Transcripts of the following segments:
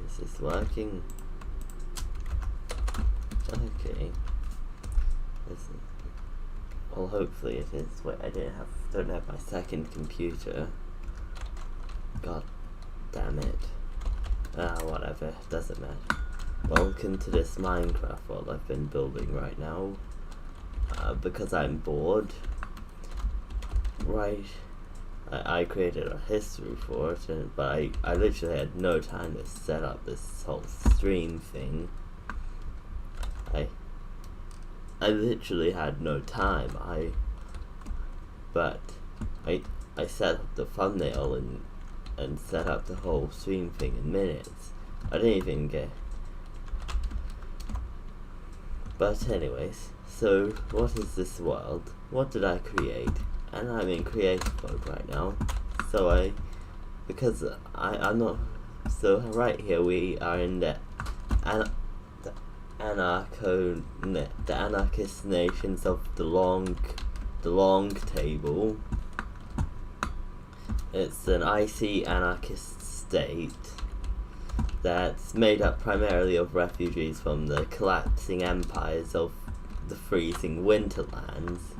is this working? Okay. Well, hopefully it is. Wait, I don't have my second computer. God damn it. Whatever, doesn't matter. Welcome to this Minecraft world I've been building right now. Because I'm bored. Right. I created a history for it, but I literally had no time to set up this whole stream thing. I literally had no time. But I set up the thumbnail and set up the whole stream thing in minutes. I didn't even get. But anyways, so what is this world? What did I create? And I'm in creative mode right now. So I'm not. So right here we are in the anarchist nations of the long table. It's an icy anarchist state that's made up primarily of refugees from the collapsing empires of the freezing winterlands.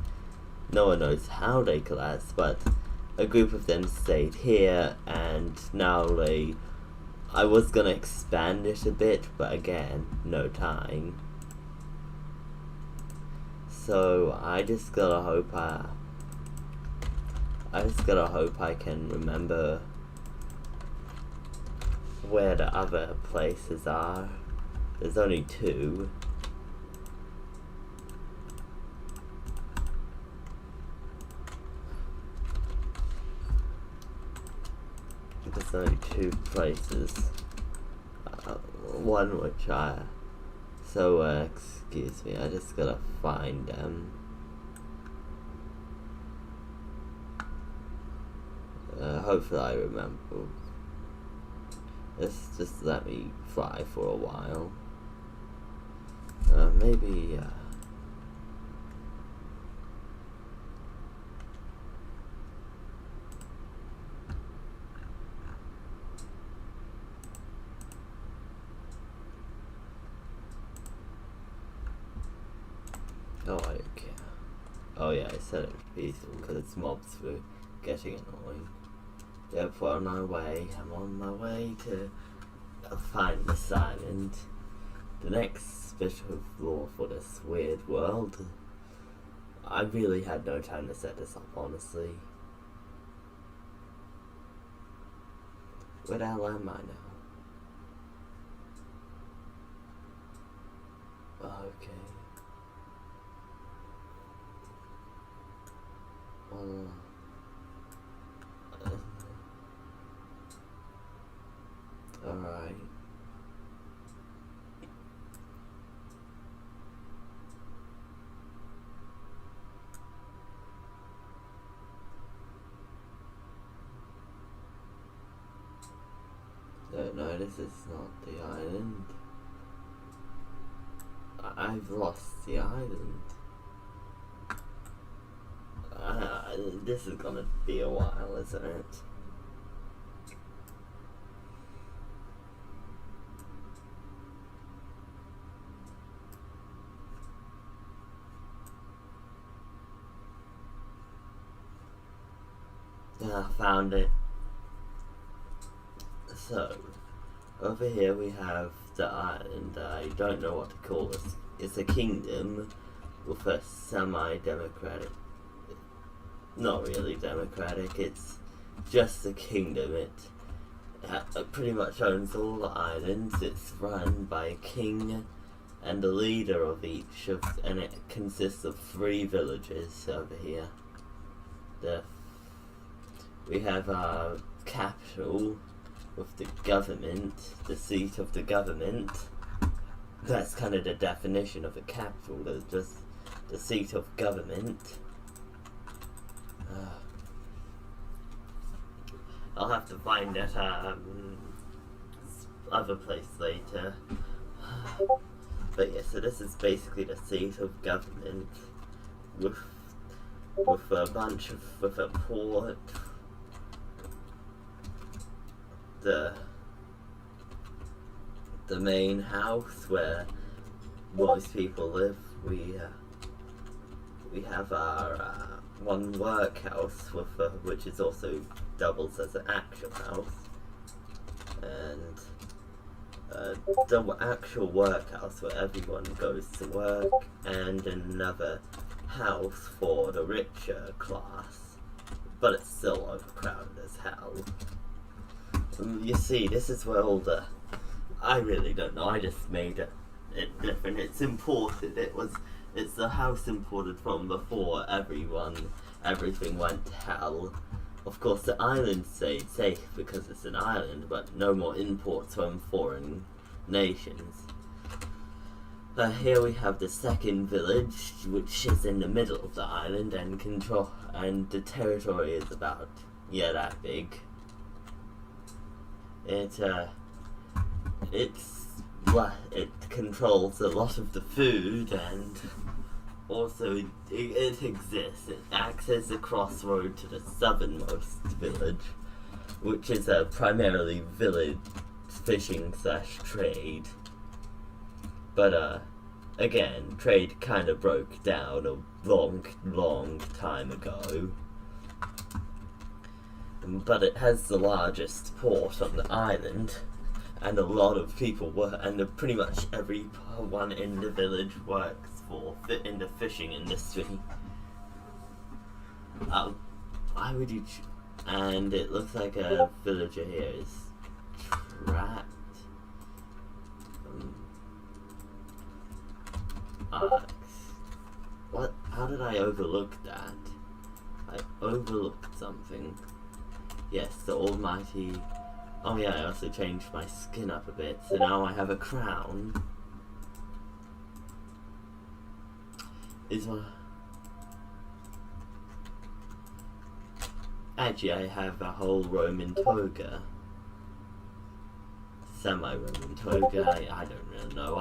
No one knows how they collapsed, but a group of them stayed here, and now I was gonna expand it a bit, but again, no time. So I just gotta hope I can remember where the other places are. There's only 2. There's only 2 places. One which excuse me, I just gotta find them. Hopefully I remember. Just let me fly for a while. Maybe, oh, okay. Oh yeah, I said it was peaceful because its mobs were getting annoying. Yep, we're on our way. I'm on my way to find this island. The next bit of lore for this weird world. I really had no time to set this up, honestly. Where the hell am I now? Okay. Alright. No, this is not the island. I've lost the island. This is gonna be a while, isn't it? Found it. So, over here we have the island. I don't know what to call this. It's a kingdom with a semi-democratic, not really democratic, it's just a kingdom. It pretty much owns all the islands. It's run by a king and the leader of each and it consists of 3 villages over here. We have our capital with the government, the seat of the government. That's kind of the definition of a capital, that's just the seat of government. I'll have to find that other place later. But yeah, so this is basically the seat of government with a port. the main house where most people live. We have our one workhouse with which is also doubles as an actual house, and the actual workhouse where everyone goes to work, and another house for the richer class, but it's still overcrowded as hell. You see, this is where all the... I really don't know, I just made it different. It's imported, it's the house imported from before everything went to hell. Of course, the island stayed safe because it's an island, but no more imports from foreign nations. Here we have the second village, which is in the middle of the island, and the territory is about, that big. It controls a lot of the food, and also it exists. It acts as a crossroad to the southernmost village, which is a primarily village fishing / trade. But again, trade kind of broke down a long time ago. But it has the largest port on the island, and a lot of people pretty much everyone in the village works in the fishing industry. Why would you? And it looks like a villager here is trapped. What? How did I overlook that? I overlooked something. Yes, the almighty... Oh yeah, I also changed my skin up a bit, so now I have a crown. Actually, I have a whole Roman toga. Semi-Roman toga, I don't really know.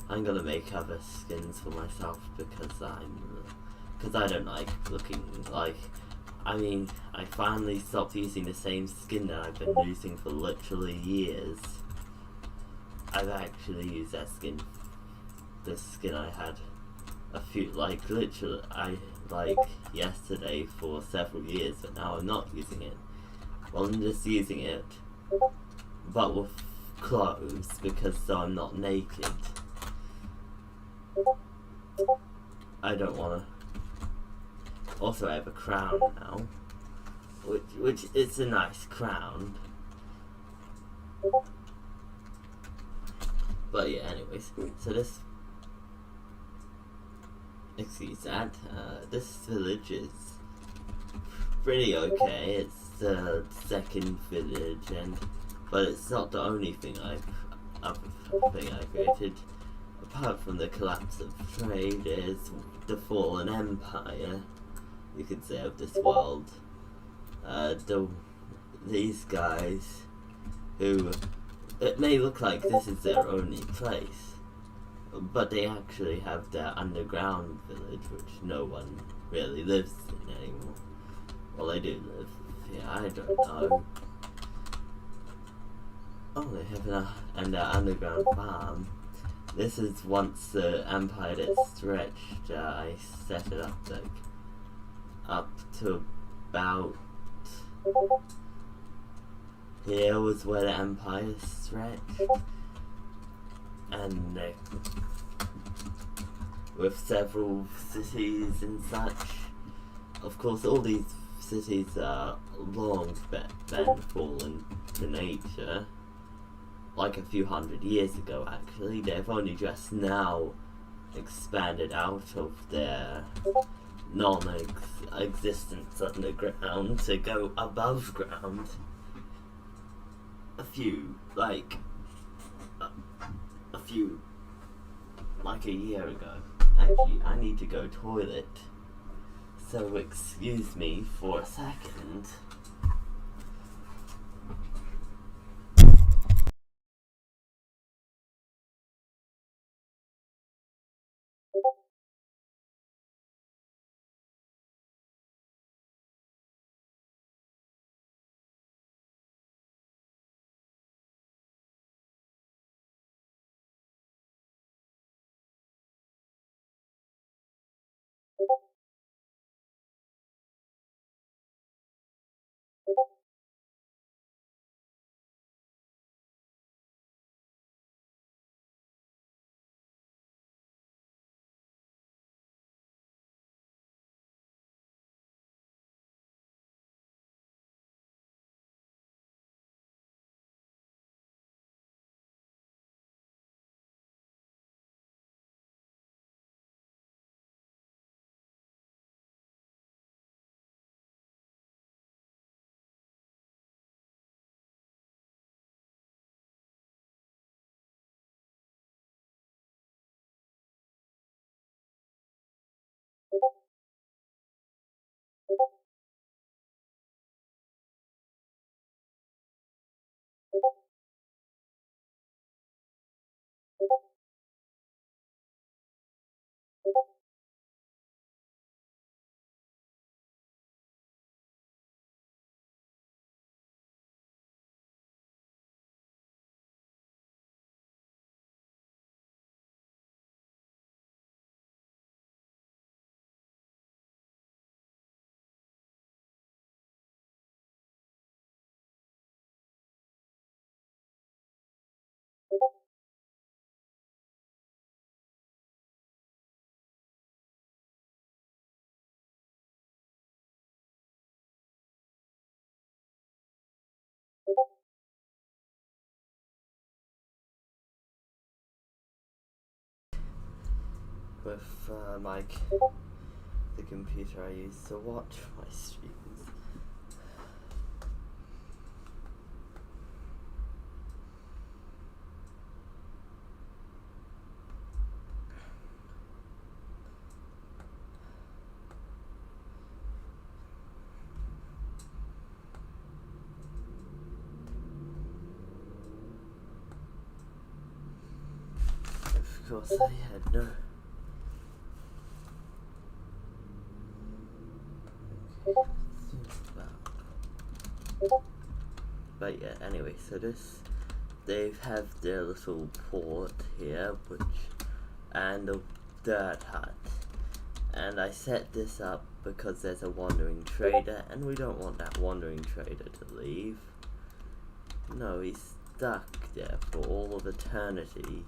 I'm gonna make other skins for myself because I don't like looking like... I finally stopped using the same skin that I've been using for literally years. I've actually used that skin, the skin I had yesterday for several years, but now I'm not using it. Well, I'm just using it, but with clothes, so I'm not naked. I don't wanna... Also, I have a crown now, which is a nice crown. But yeah, anyways, so excuse that, this village is pretty okay. It's the second village, but it's not the only thing I've created. Apart from the collapse of trade, is the fallen empire, you could say, of this world. These guys, who, it may look like this is their only place, but they actually have their underground village, which no one really lives in anymore. Well, they do live. Yeah, I don't know. Oh, they have an underground farm. This is once the empire that stretched. I set it up to about here was where the empire stretched, and with several cities and such. Of course, all these cities are long been fallen to nature, like a few hundred years ago actually. They've only just now expanded out of their non-existence underground to go above ground. A few, like a year ago. Actually, I need to go toilet, so excuse me for a second. with the computer I use to watch my streams. Of course, I had no. But yeah, anyway, so they have their little port here, and a dirt hut. And I set this up because there's a wandering trader, and we don't want that wandering trader to leave. No, he's stuck there for all of eternity.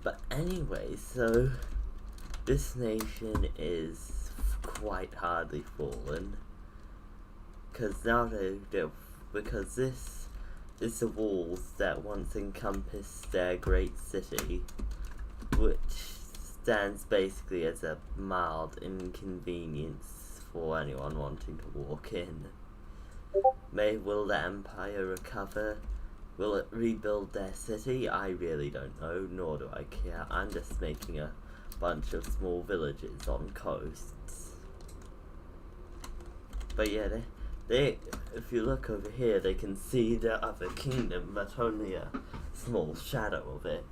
But anyway, so this nation is quite hardly fallen. Because now because this is the walls that once encompassed their great city, which stands basically as a mild inconvenience for anyone wanting to walk in. Will the Empire recover? Will it rebuild their city? I really don't know, nor do I care. I'm just making a bunch of small villages on coasts. But yeah, if you look over here, they can see the other kingdom, but only a small shadow of it.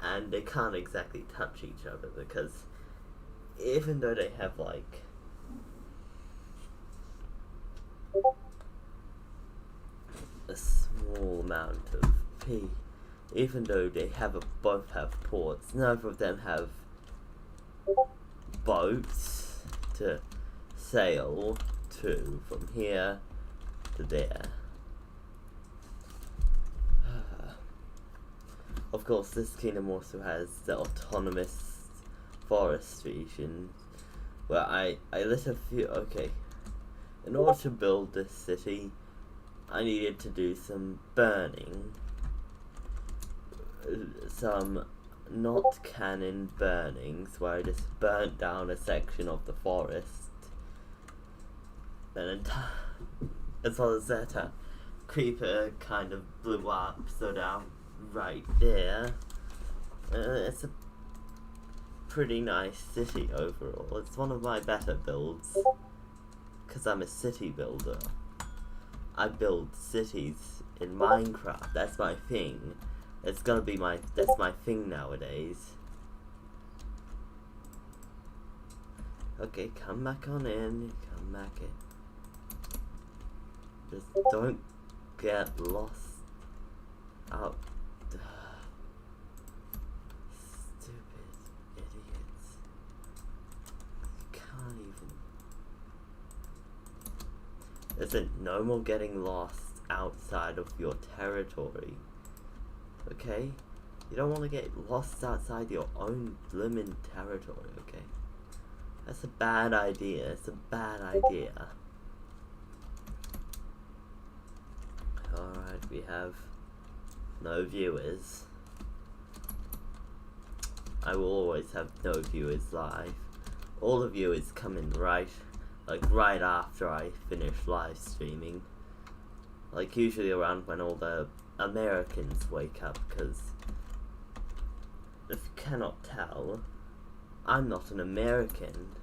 And they can't exactly touch each other, because even though they have like a small amount of even though they both have ports, none of them have boats to sail to from here to there. Of course, this kingdom also has the autonomous forest region, where I lit a few. Okay, in order to build this city, I needed to do some burning, some not canon burnings, where I just burnt down a section of the forest. And as well as that, a creeper kind of blew up, so down right there. It's a pretty nice city overall. It's one of my better builds, because I'm a city builder. I build cities in Minecraft. That's my thing. That's my thing nowadays. Okay, come back on in. Come back in. Just don't get lost out. Stupid idiots. You can't even. Listen, no more getting lost outside of your territory. Okay? You don't want to get lost outside your own blimmin' territory, okay? That's a bad idea. It's a bad idea. Alright, we have no viewers. I will always have no viewers live. All the viewers come in right after I finish live streaming. Like usually around when all the Americans wake up, because if you cannot tell, I'm not an American.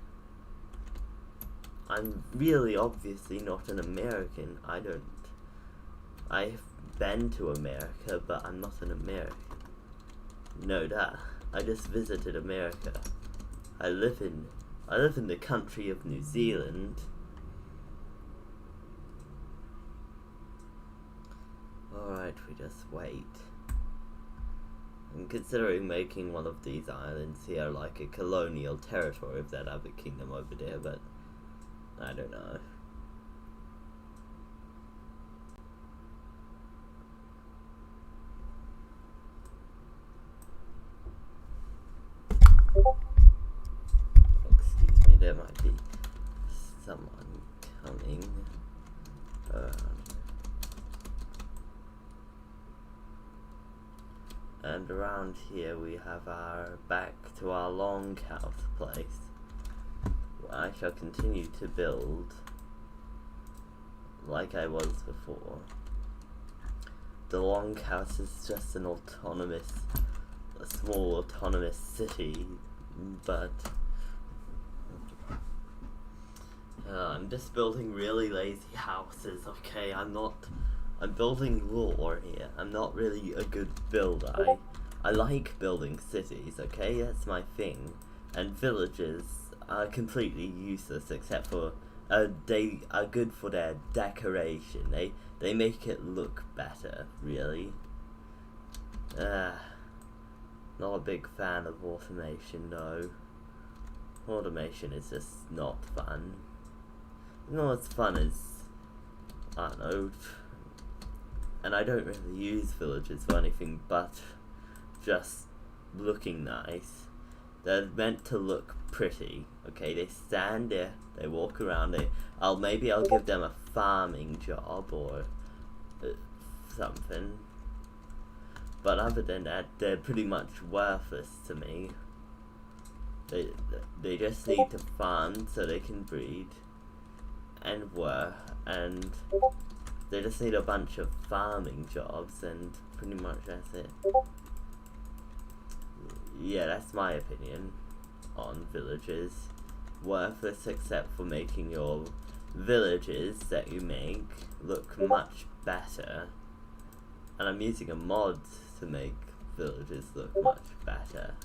I'm really obviously not an American. I've been to America, but I'm not an American. No, I just visited America. I live in the country of New Zealand. Alright, we just wait. I'm considering making one of these islands here like a colonial territory of that other kingdom over there, but I don't know. Excuse me, there might be someone coming. And around here we have our back to our longhouse place. I shall continue to build like I was before. The longhouse is just an a small autonomous city, but I'm just building really lazy houses, okay? I'm building lore here. I'm not really a good builder. I like building cities, okay? That's my thing. And villages are completely useless except for they are good for their decoration. They make it look better, really. Not a big fan of automation though. Automation is just not fun. Not as fun as, I don't know, and I don't really use villages for anything but just looking nice. They're meant to look pretty, okay? They stand there, they walk around, maybe I'll give them a farming job or something. But other than that, they're pretty much worthless to me. They just need to farm so they can breed and work, and they just need a bunch of farming jobs, and pretty much that's it. Yeah, that's my opinion on villages. Worthless except for making your villages that you make look much better. And I'm using a mod to make villages look much better.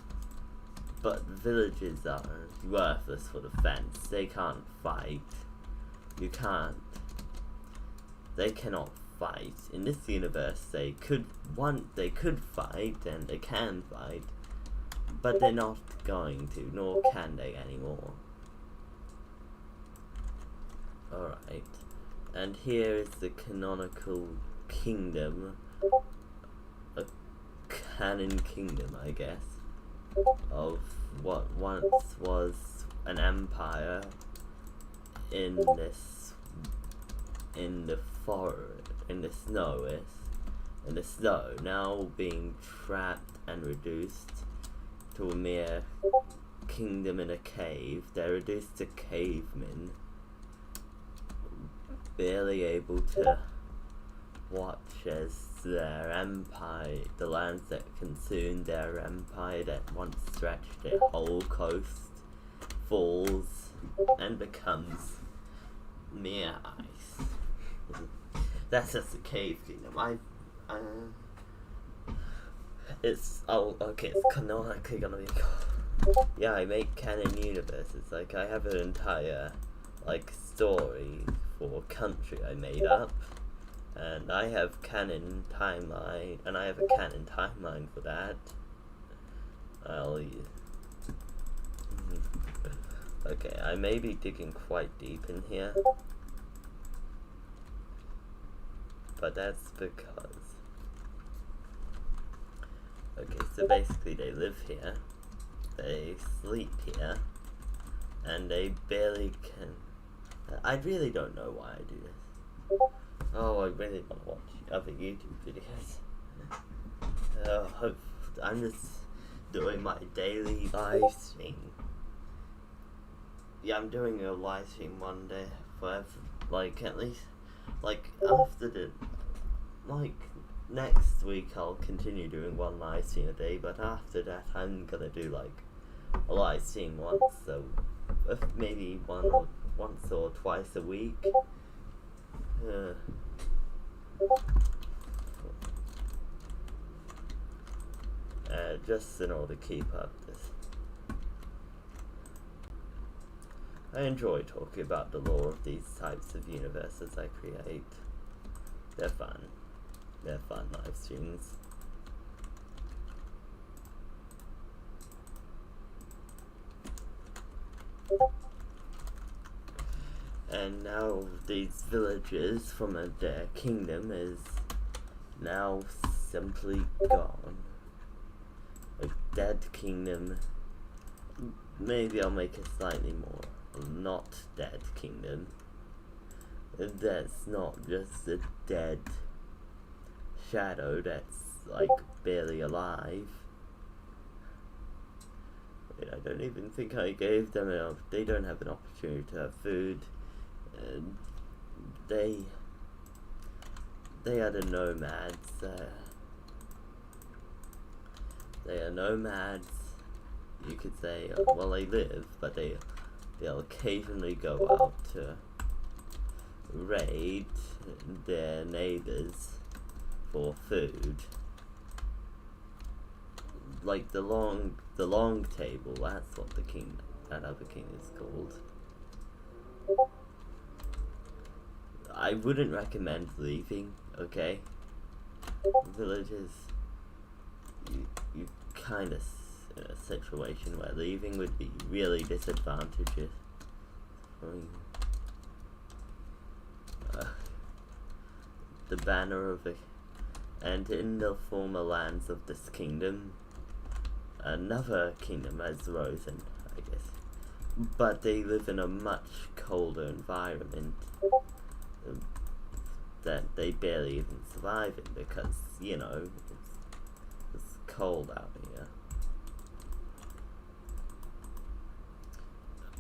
But villages are worthless for defense. They can't fight. They cannot fight. In this universe, they could fight, and they can fight, but they're not going to, nor can they anymore. Alright, and here is the canonical kingdom, a canon kingdom, I guess, of what once was an empire in the snow, now being trapped and reduced to a mere kingdom in a cave. They're reduced to cavemen, barely able to watch as their empire, the lands that consumed their empire that once stretched their whole coast, falls and becomes mere ice. That's just a cave kingdom. It's canonically gonna be. Yeah, I make canon universes. Like, I have an entire story for a country I made up, and I have canon timeline, and I have a canon timeline for that. Okay, I may be digging quite deep in here, but that's because. Okay, so basically they live here, they sleep here, and they barely can. I really don't know why I do this. Oh, I really want to watch other YouTube videos. I'm just doing my daily live stream. Yeah, I'm doing a live stream one day for at least after the next week I'll continue doing one live stream a day, but after that I'm gonna do a live stream once, so maybe once or twice a week. Just in order to keep up this. I enjoy talking about the lore of these types of universes I create. They're fun. They're fun live streams. And now these villages from their kingdom is now simply gone. A dead kingdom. Maybe I'll make a slightly more not dead kingdom. That's not just a dead shadow, that's like barely alive. Wait, I don't even think I gave them enough. They don't have an opportunity to have food. And they are the nomads. They are nomads. You could say, well, they live, but they'll occasionally go out to raid their neighbors for food. Like the long table, that's what that other king is called. I wouldn't recommend leaving, okay? Villages, you kind of in a situation where leaving would be really disadvantageous for you. The banner of and in the former lands of this kingdom, another kingdom has risen, I guess, but they live in a much colder environment that they barely even survive in because, you know, it's cold out here.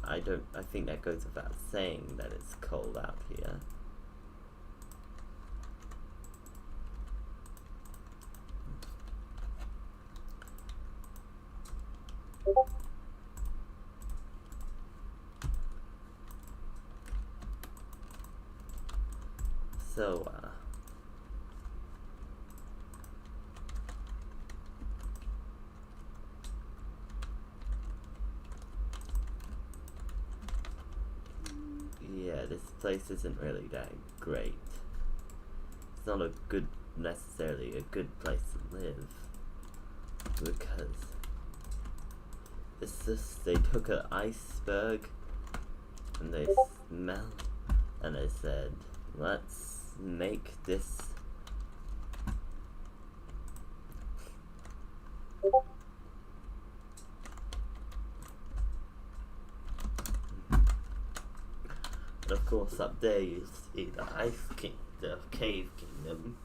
I think that goes without saying that it's cold out here. So, yeah, this place isn't really that great. It's not necessarily a good place to live, because it's just, they took an iceberg and they smelled and they said, let's make this and of course up there you see the cave kingdom,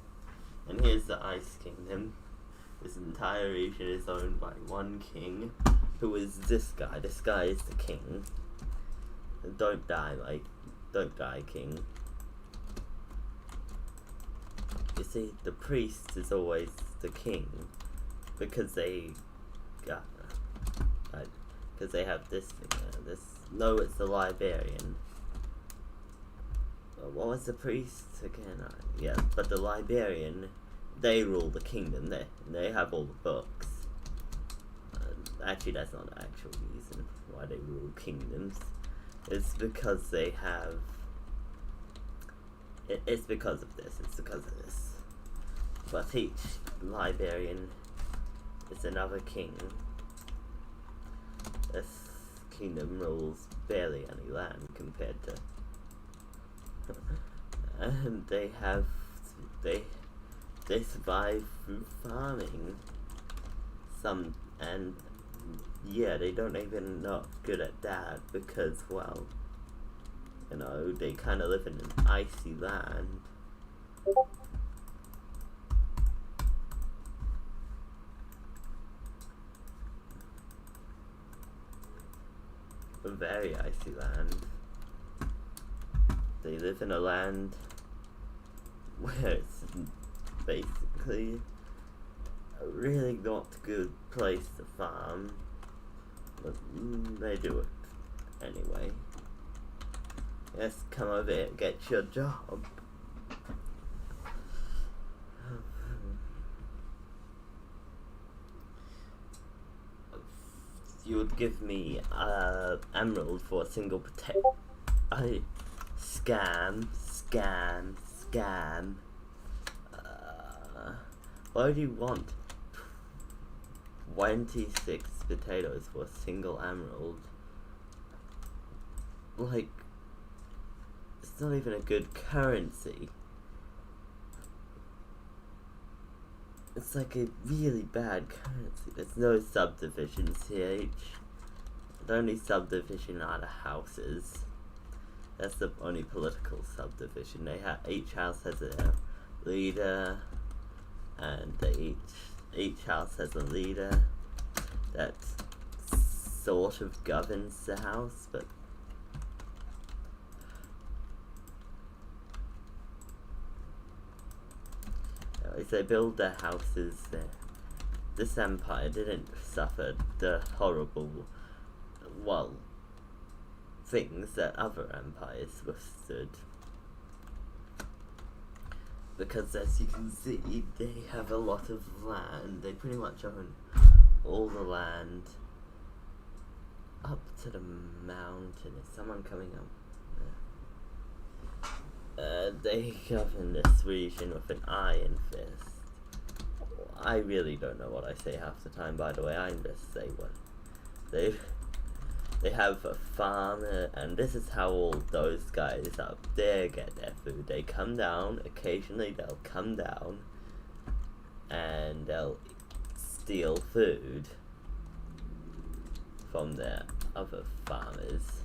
and here's the ice kingdom. This entire region is owned by one king, who is this guy. This guy is the king. Don't die, king. You see, the priest is always the king, because they have this thing. No, it's the librarian. What was the priest again? Yeah, but the librarian, they rule the kingdom. They have all the books. Actually, that's not the actual reason why they rule kingdoms. It's because they have. It's because of this. It's because of this. But each librarian is another king. This kingdom rules barely any land compared to. And they survive through farming. And yeah, they don't even not good at that because, well, you know, they kind of live in an icy land. A very icy land. They live in a land where it's basically a really not good place to farm, but they do it anyway. Yes, come over here and get your job. You would give me emerald for a single potato. Scam. Why do you want 26 potatoes for a single emerald? Like, it's not even a good currency. It's like a really bad currency. There's no subdivisions here. The only subdivision are the houses. That's the only political subdivision. Each house has a leader and each house has a leader that sort of governs the house, but as they build their houses, this empire didn't suffer the horrible, well, things that other empires withstood. Because as you can see, they have a lot of land. They pretty much own all the land up to the mountain. Is someone coming up? They govern this region with an iron fist. I really don't know what I say half the time, by the way. I just say what they have a farmer, and this is how all those guys up there get their food. They come down, occasionally they'll come down, and they'll steal food from their other farmers.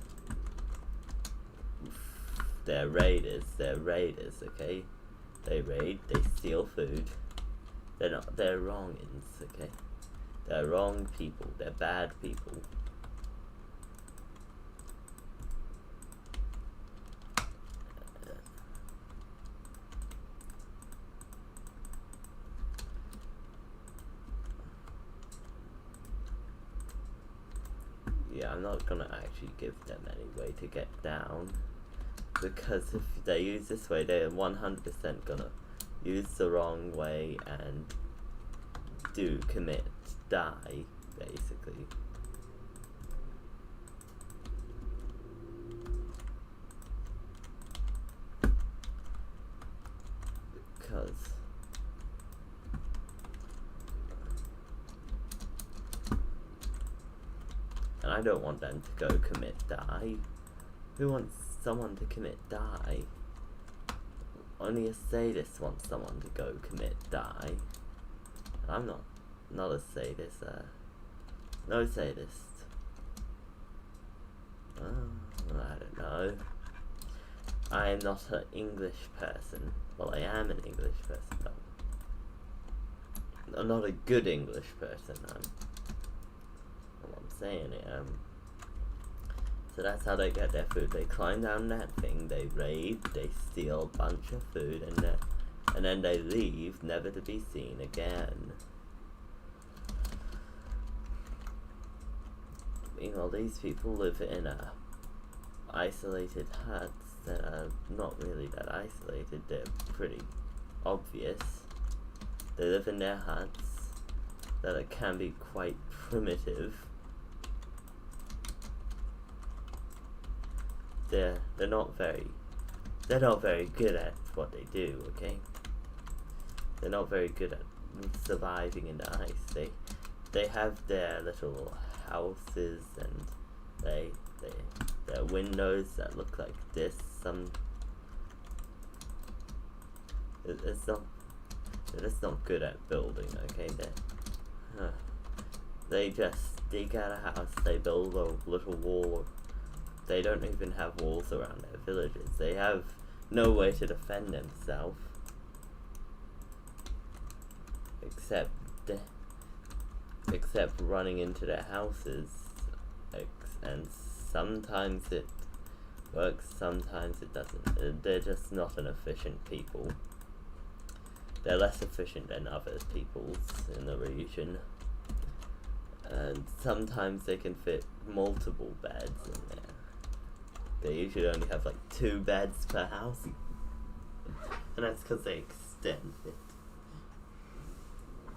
They're raiders, okay? They raid, they steal food. They're wrongins, okay? They're wrong people, they're bad people. Yeah, I'm not gonna actually give them any way to get down, because if they use this way, they're 100% gonna use the wrong way and die, basically. Because and I don't want them to go commit die. Who wants someone to commit die? Only a sadist wants someone to go commit die. I'm not a sadist. No sadist. I don't know. I am not an English person. Well, I am an English person, but I'm not a good English person. I'm saying it. So that's how they get their food. They climb down that thing, they raid, they steal a bunch of food, and then they leave, never to be seen again. Meanwhile, these people live in isolated huts that are not really that isolated. They're pretty obvious. They live in their huts that can be quite primitive. They're not very good at what they do, okay? They're not very good at surviving in the ice. They have their little houses, and their windows that look like this. They're just not good at building, okay? They just dig out a house, they build a little wall. They don't even have walls around their villages. They have no way to defend themselves. Except running into their houses. And sometimes it works, sometimes it doesn't. They're just not an efficient people. They're less efficient than other peoples in the region. And sometimes they can fit multiple beds in there. They usually only have like 2 beds per house, and that's because they extend it.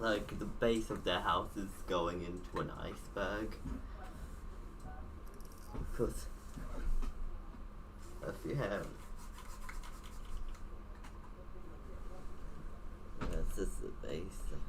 Like, the base of their house is going into an iceberg. Because if you have, that's just the base of it.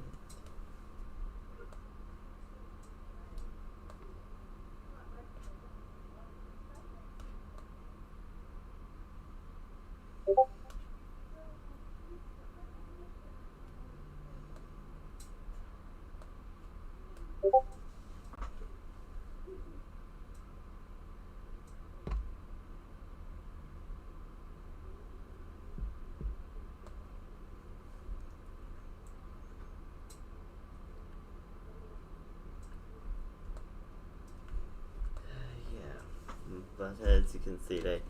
as you can see, they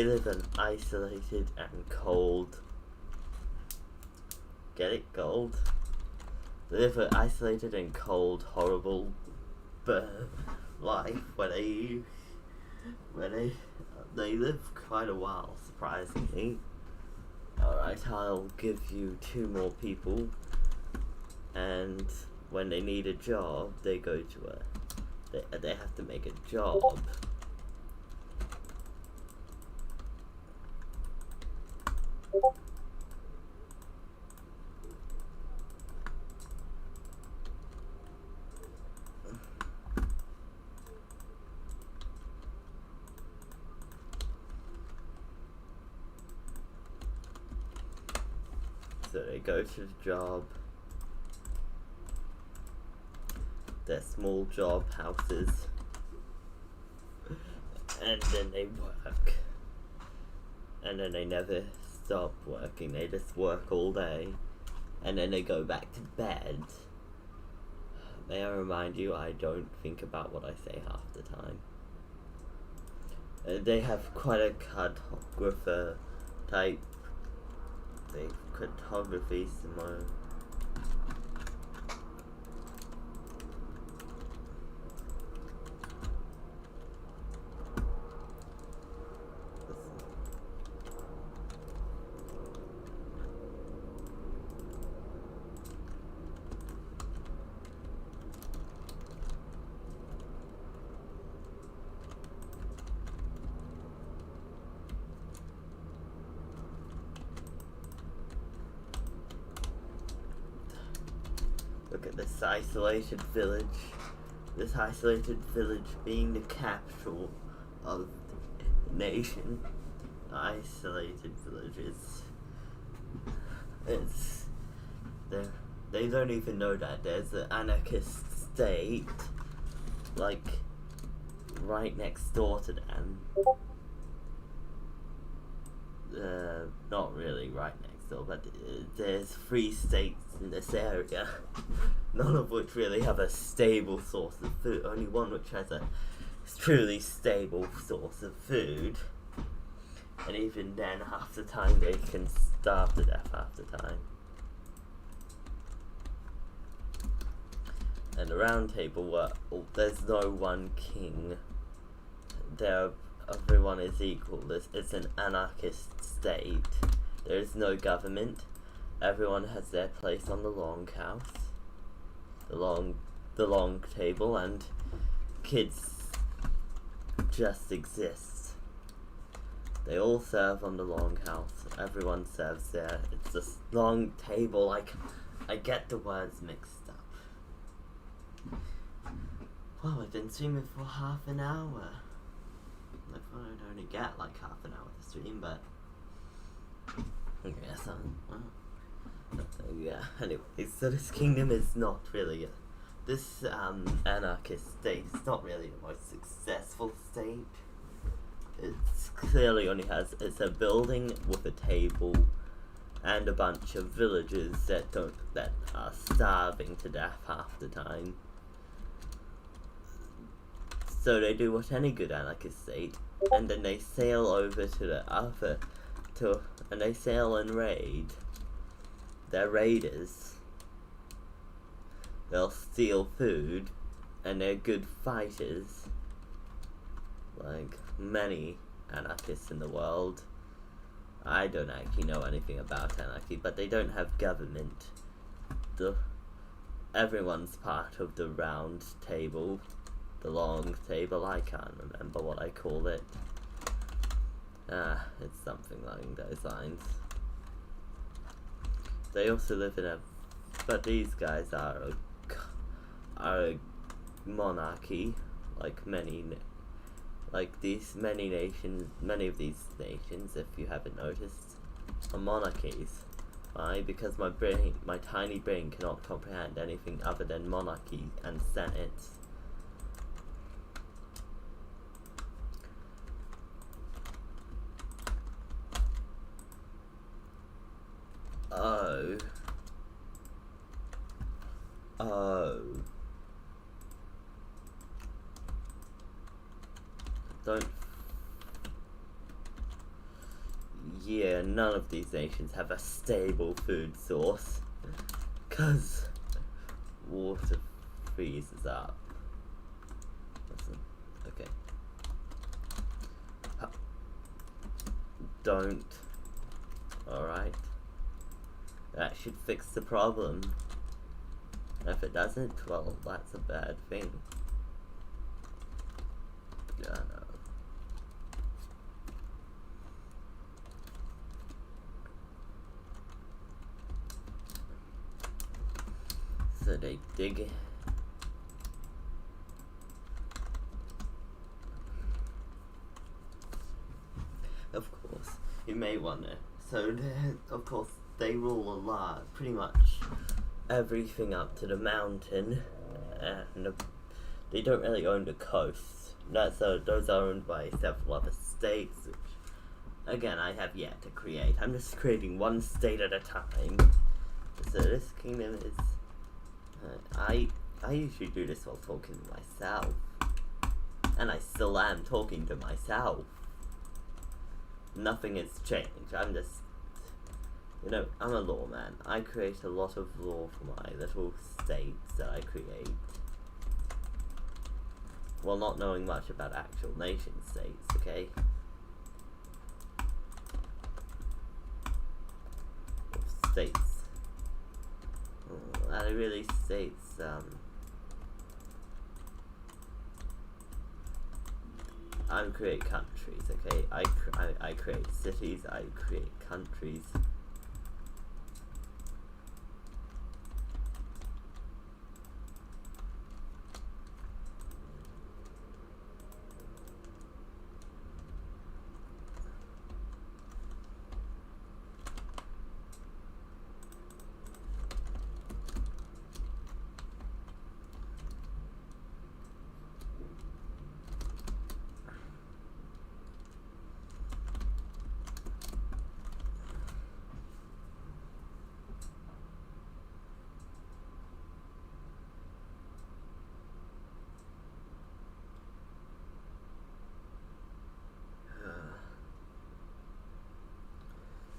live an isolated and cold. Get it, cold? They live an isolated and cold, horrible life where they live quite a while, surprisingly. Alright, I'll give you 2 more people, and when they need a job, they go to they have to make a job. So they go to the job, their small job houses, and then they work. And then they never stop working, they just work all day, and then they go back to bed. May I remind you, I don't think about what I say half the time. They have quite a cartographer type. Cartography similar. Look at this isolated village. This isolated village being the capital of the nation. Isolated villages. They don't even know that there's an anarchist state, like, right next door to them. Not really right next door, but there's 3 states in this area, none of which really have a stable source of food, only one which has a truly stable source of food, and even then half the time they can starve to death half the time. And the round table, there's no one king, everyone is equal. It's an anarchist state. There is no government. Everyone has their place on the long house, the long table, and kids just exist. They all serve on the long house. Everyone serves there. It's this long table. I get the words mixed up. Wow, I've been streaming for half an hour. I thought I'd only get like half an hour to stream, but yeah, yeah. Anyway, so this kingdom is not really this anarchist state is not really the most successful state. It's clearly only it's a building with a table and a bunch of villagers that are starving to death half the time. So they do what any good anarchist state, and then they sail over to the and they sail and raid. They're raiders. They'll steal food, and they're good fighters. Like many anarchists in the world. I don't actually know anything about anarchy, but they don't have government. Everyone's part of the round table. The long table, I can't remember what I call it. It's something along those lines. They also live in but these guys are a monarchy, like many of these nations, if you haven't noticed, are monarchies. Why? Because my tiny brain cannot comprehend anything other than monarchy and senates. Don't year, none of these nations have a stable food source, because water freezes up. Listen, okay. Don't. Alright. That should fix the problem. If it doesn't, well, that's a bad thing. Yeah, no. So they dig. Of course, you may wonder. So, of course, they rule a lot, pretty much everything up to the mountain, and they don't really own the coast. Those are owned by several other states, which, again, I have yet to create. I'm just creating one state at a time. So this kingdom is... I usually do this while talking to myself. And I still am talking to myself. Nothing has changed. I'm just... You know, I'm a lawman. I create a lot of law for my little states that I create. While not knowing much about actual nation states, okay? States. That really states, I create countries, okay? I create cities, I create countries.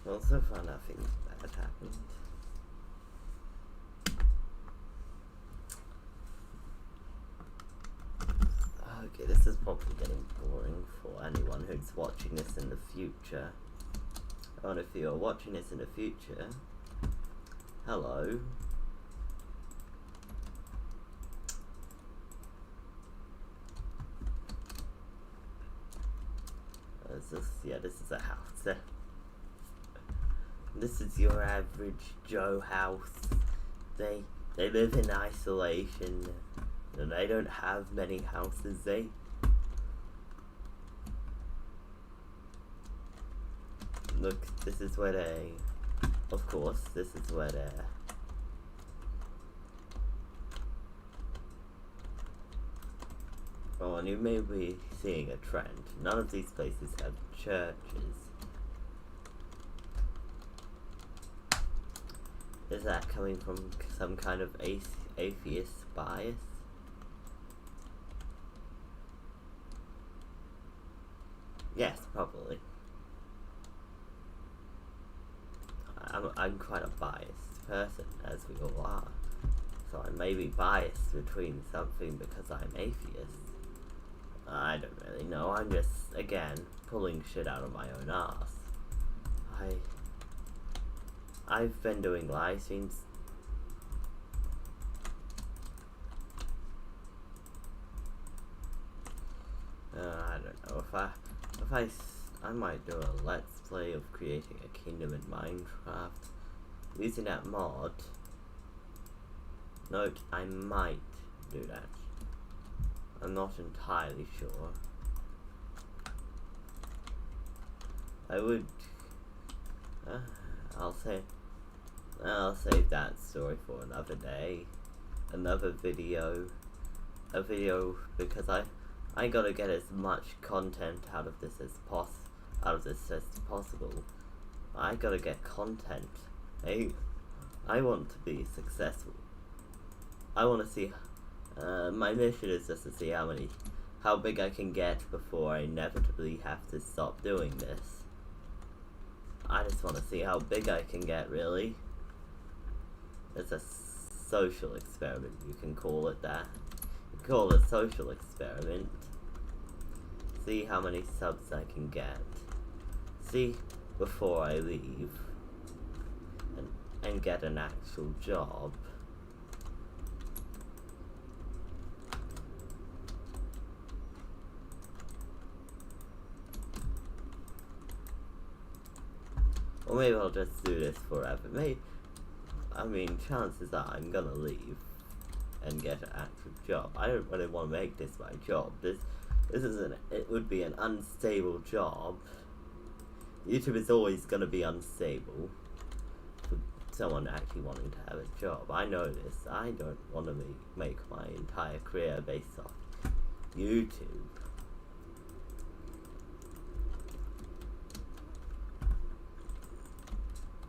Well, so far nothing bad happened. Okay, this is probably getting boring for anyone who's watching this in the future. And if you're watching this in the future, hello. This is a house. This is your average Joe house. They live in isolation, and they don't have many houses. Look, this is where they... Of course, this is where they're... Oh, and you may be seeing a trend. None of these places have churches. Is that coming from some kind of atheist bias? Yes, probably. I'm quite a biased person, as we all are. So I may be biased between something because I'm atheist. I don't really know. I'm just, again, pulling shit out of my own ass. I've been doing live streams. I don't know if I might do a let's play of creating a kingdom in Minecraft using that mod. Note, I might do that. I'm not entirely sure. I would. I'll save that story for another day, another video, a video, because I gotta get as much content out of this as possible. I gotta get content. I want to be successful. I want to see. My mission is just to see how big I can get before I inevitably have to stop doing this. I just want to see how big I can get, really. It's a social experiment, you can call it that. You can call it a social experiment. See how many subs I can get. See before I leave. And get an actual job. Or maybe I'll just do this forever. I mean, chances are I'm gonna leave and get an actual job. I don't really want to make this my job. This isn't. It would be an unstable job. YouTube is always gonna be unstable for someone actually wanting to have a job. I know this. I don't want to make my entire career based off YouTube.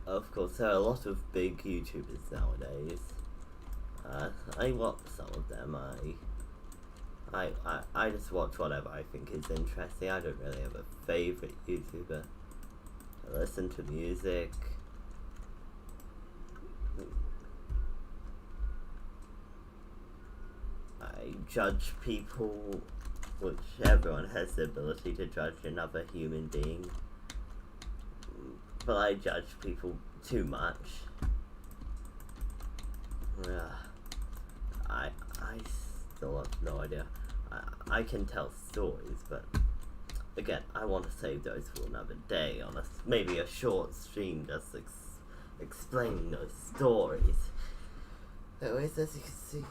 Of course, there are a lot of big YouTubers nowadays. I watch some of them. I just watch whatever I think is interesting. I don't really have a favorite YouTuber. I listen to music. I judge people, which everyone has the ability to judge another human being. But I judge people too much. I still have no idea. I can tell stories, but again, I want to save those for another day on maybe a short stream just explaining those stories. Anyways, as you can see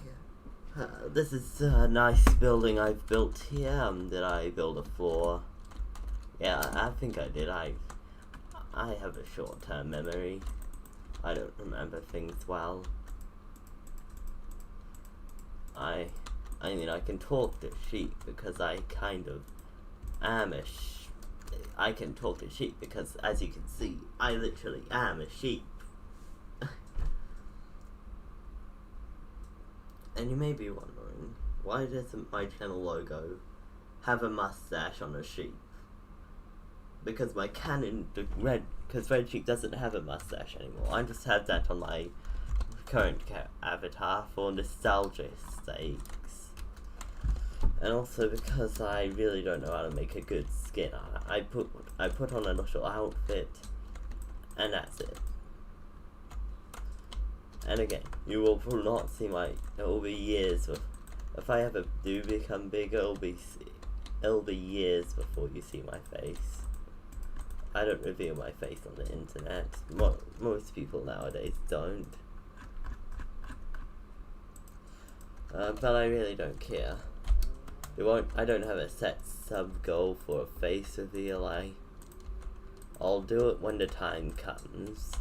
here, this is a nice building I've built here. Did I build a floor? Yeah, I think I did. I have a short-term memory. I don't remember things well. I mean, I can talk to sheep because I kind of am I can talk to sheep because, as you can see, I literally am a sheep. And you may be wondering, why doesn't my channel logo have a mustache on a sheep? Because my canon, because RedSheep doesn't have a mustache anymore. I just have that on my current avatar for nostalgia's sakes. And also because I really don't know how to make a good skin. I put on a little outfit, and that's it. And again, you will not see it will be years if I ever do become bigger, it'll be years before you see my face. I don't reveal my face on the internet. Most people nowadays don't. But I really don't care. I don't have a set sub goal for a face reveal. I'll do it when the time comes.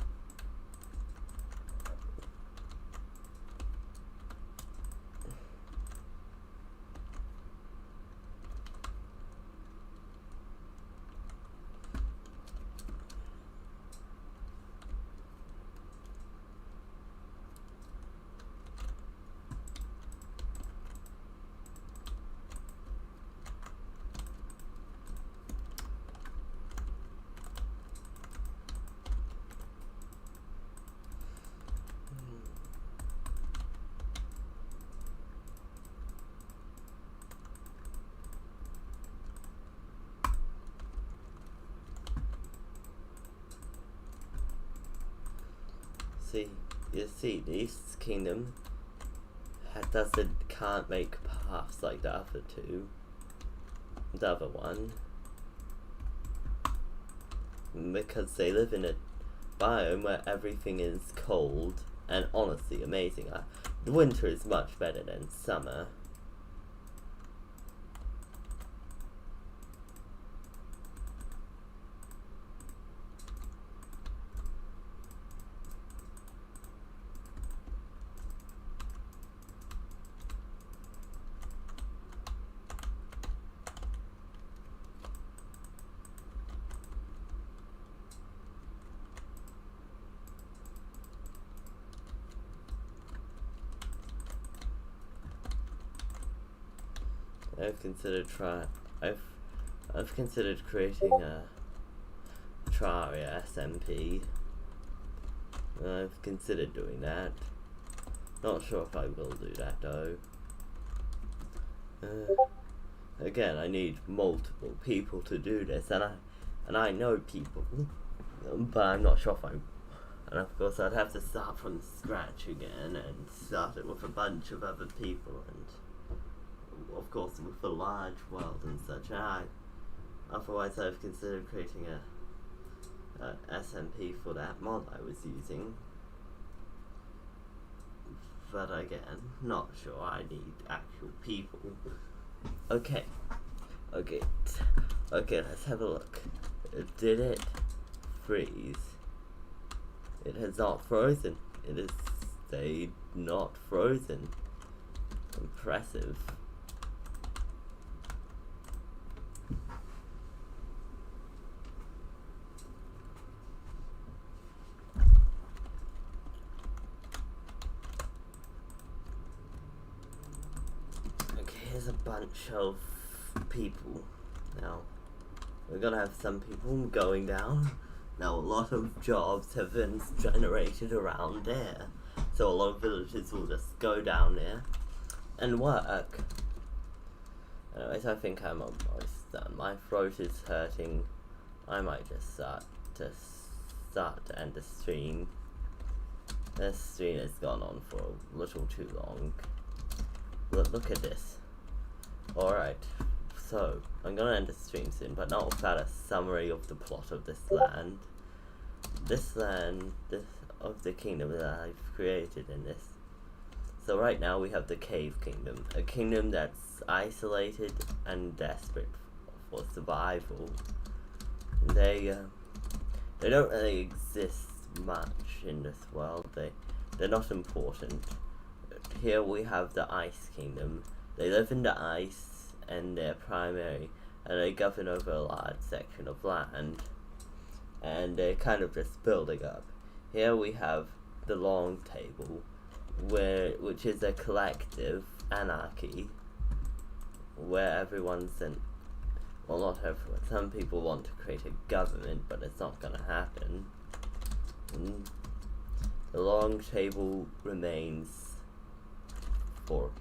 You see, this kingdom can't make paths like the other two. The other one. Because they live in a biome where everything is cold and honestly amazing. The winter is much better than summer. I've considered creating a Terraria SMP. I've considered doing that. Not sure if I will do that though. Again, I need multiple people to do this, and I know people, but I'm not sure if I. And of course, I'd have to start from scratch again and start it with a bunch of other people, and of course with a large world and such. Otherwise, I've considered creating a SMP for that mod I was using. But again, not sure. I need actual people. Okay, let's have a look. Did it freeze? It has not frozen. It has stayed not frozen. Impressive. Here's a bunch of people. Now, we're gonna have some people going down. Now, a lot of jobs have been generated around there. So a lot of villagers will just go down there and work. Anyways, I think I'm almost done. My throat is hurting. I might just start to end the stream. This stream has gone on for a little too long. Look at this. Alright, so I'm gonna end the stream soon, but not without a summary of the plot of this land. This of the kingdom that I've created in this. So right now we have the Cave Kingdom, a kingdom that's isolated and desperate for survival. They don't really exist much in this world. They're not important. Here we have the Ice Kingdom. They live in the ice, and they're primary, and they govern over a large section of land, and they're kind of just building up. Here we have the Long Table, which is a collective anarchy, where everyone's in, well, not everyone, some people want to create a government, but it's not gonna happen. And the Long Table remains for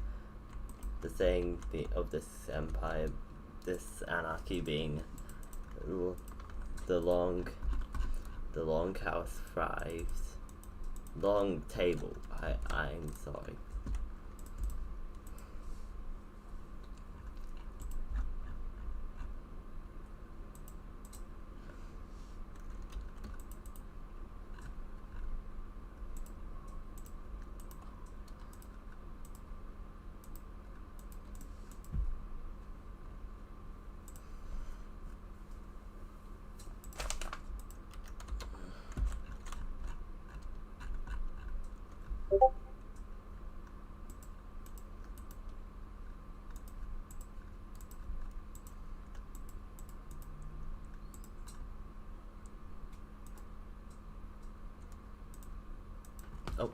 the saying of this empire, this anarchy being the long house thrives. Long table. I'm sorry. Oh.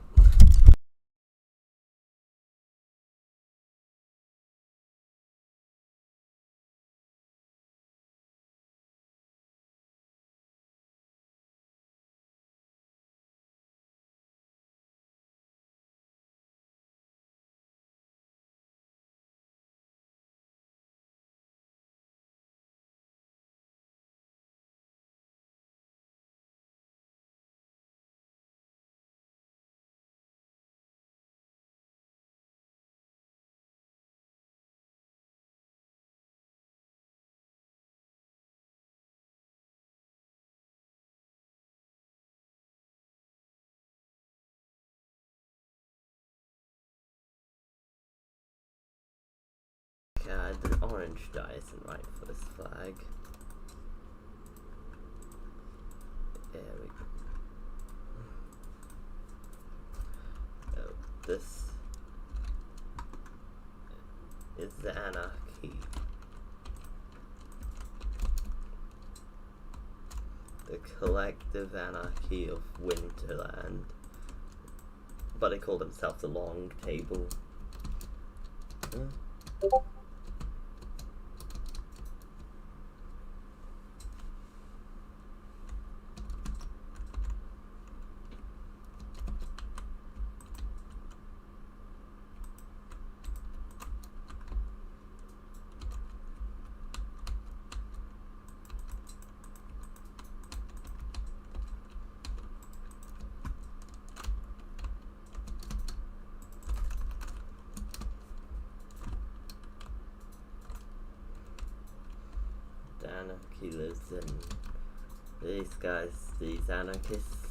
God, the orange dye isn't right for this flag. There we go. Oh, this is the anarchy. The collective anarchy of Winterland. But they call themselves the Long Table. killers and these guys, these anarchists.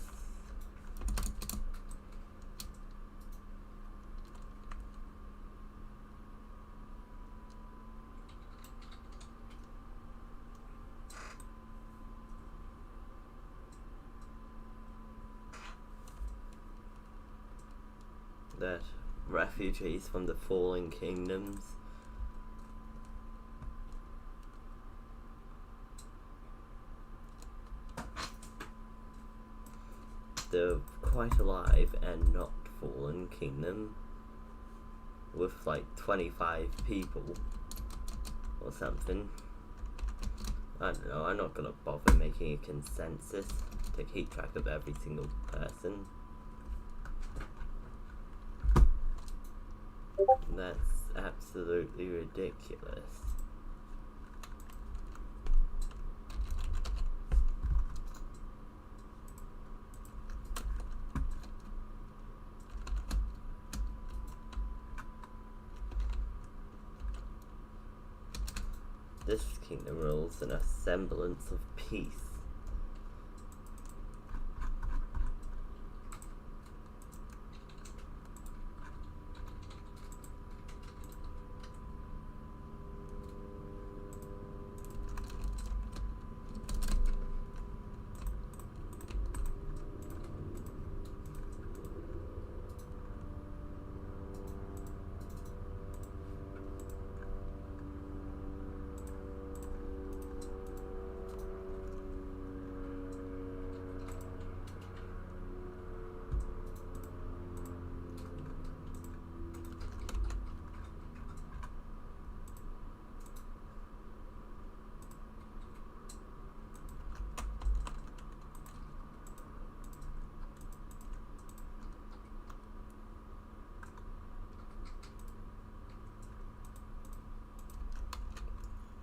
That refugees from the fallen kingdoms. The quite alive and not fallen kingdom with like 25 people or something. I don't know, I'm not gonna bother making a consensus to keep track of every single person. That's absolutely ridiculous. This kingdom rules in a semblance of peace.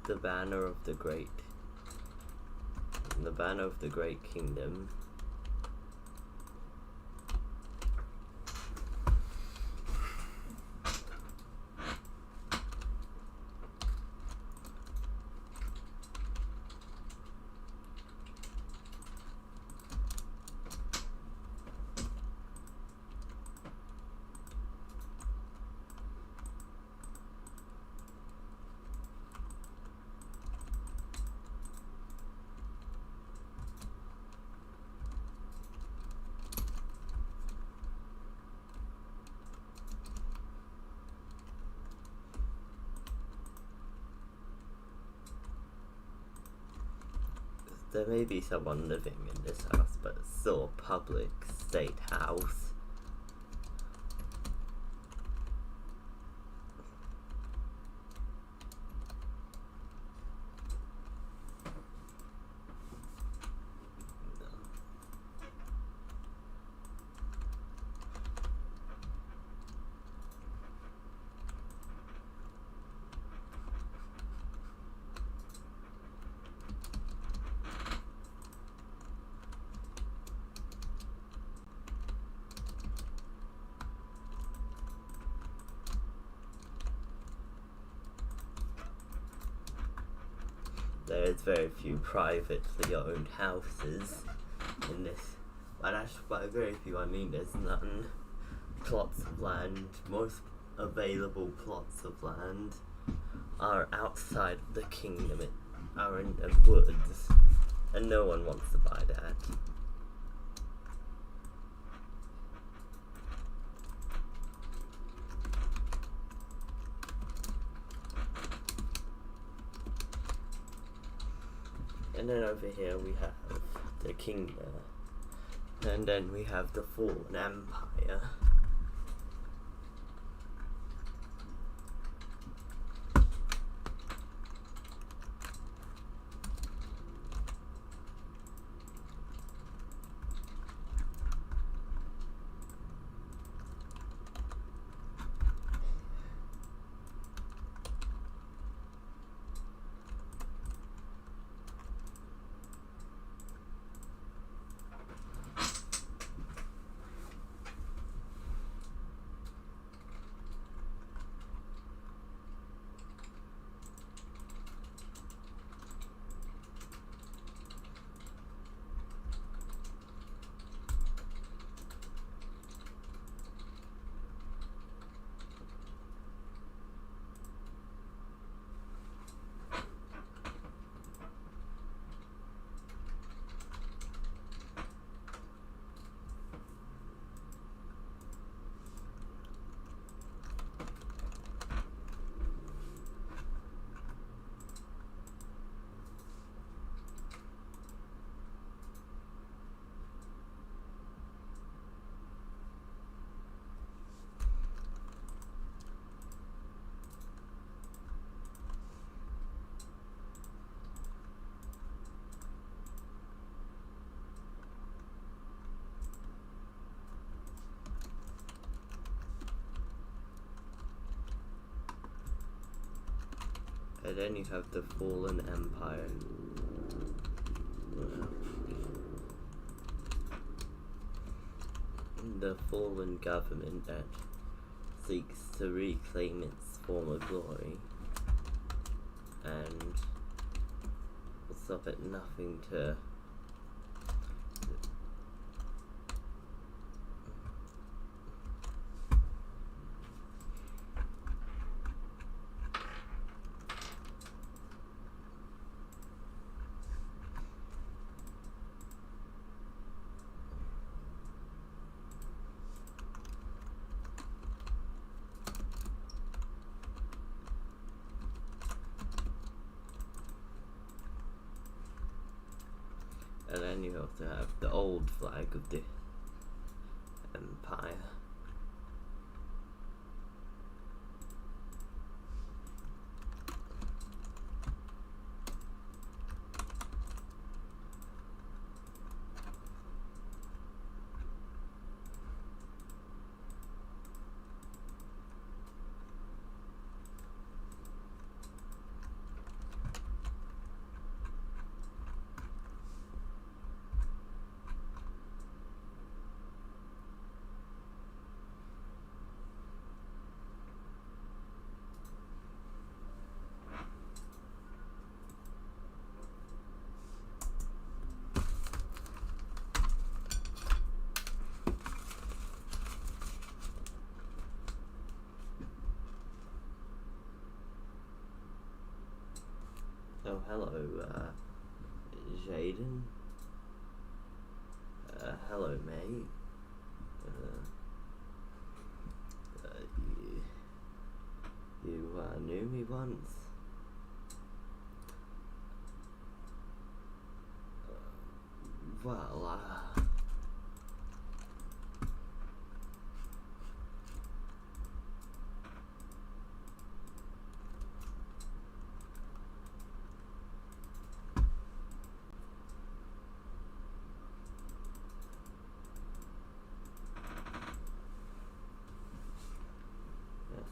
The banner of the great kingdom. There may be someone living in this house, but it's still a public state house. There's very few privately owned houses in this. By very few I mean there's none. Plots of land, most available plots of land are outside of the kingdom, are in the woods, and no one wants to buy that. And then over here we have the kingdom, and then we have the fallen empire. And then you have the fallen empire. The fallen government that seeks to reclaim its former glory and will stop at nothing to and then you also have the old flag of the empire. Oh, hello, Jaden. Hello, mate. You knew me once. Well,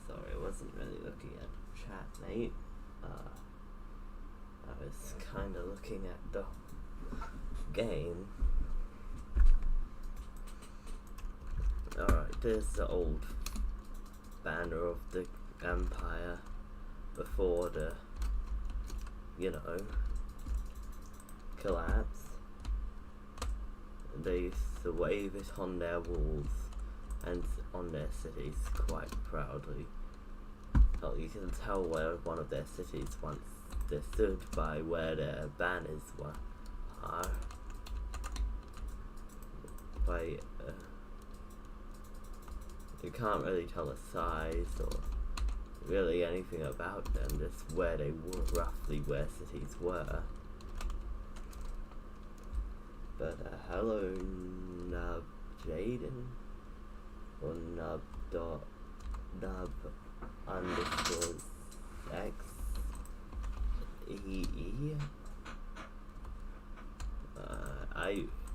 sorry, I wasn't really looking at the chat, mate. I was kind of looking at the game. Alright, there's the old banner of the Empire before the, collapse. They used to wave it on their walls and on their cities quite proudly. Well, you can tell where one of their cities once they stood by where their banners are. You can't really tell the size or really anything about them, just where they were, roughly where cities were. But hello, Nub Jaden, or Nub underscore X EE.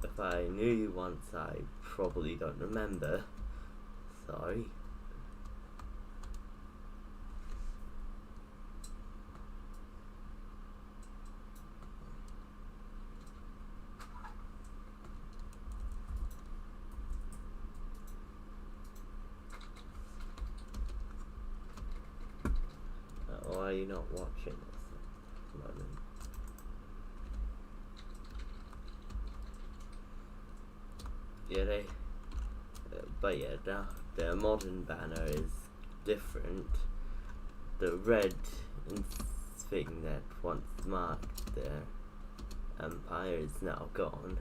If I knew you once, I probably don't remember. Sorry. Why are you not watching this at the moment? Yeah, but yeah, the modern banner is different. The red thing that once marked their empire is now gone,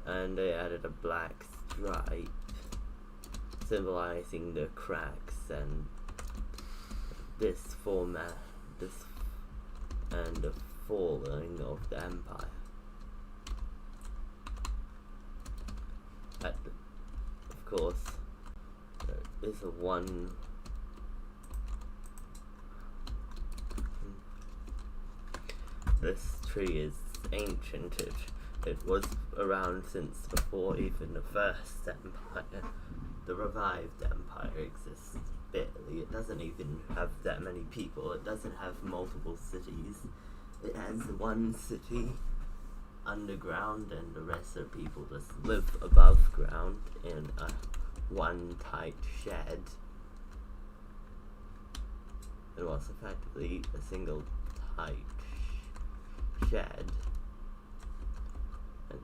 and they added a black stripe symbolizing the cracks and this and the falling of the empire. Of course, there is one. This tree is ancient. It was around since before even the first empire. The revived empire exists barely. city. It doesn't even have that many people. It doesn't have multiple cities. It has one city underground, and the rest of people just live above ground in a one tight shed. It was effectively a single tight shed. And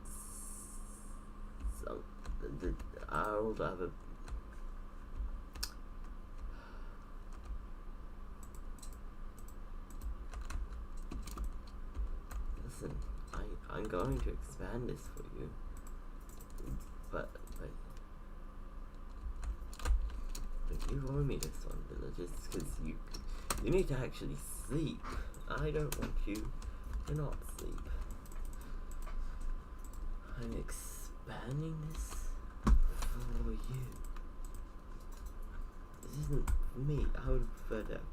so I'll have a listen. I'm going to expand this for you, but you owe me this one, villagers, because you need to actually sleep. I don't want you to not sleep. I'm expanding this for you. This isn't for me. I would prefer to have it.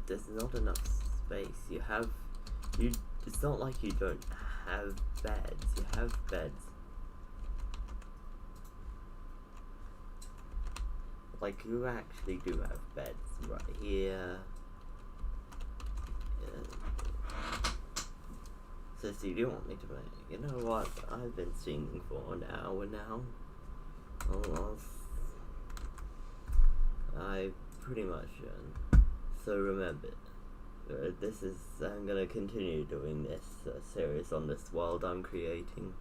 There's not enough space. It's not like you don't have beds. You have beds. Like, you actually do have beds right here. So you do want me to make... You know what? I've been singing for an hour now. Almost. I pretty much so remember, I'm gonna continue doing this series on this world I'm creating.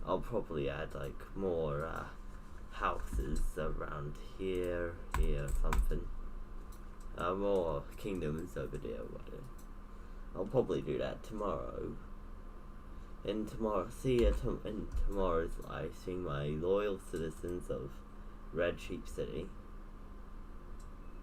I'll probably add like more houses around here, something. More kingdoms over there, whatever. I'll probably do that tomorrow. In tomorrow's live stream, my loyal citizens of RedSheep City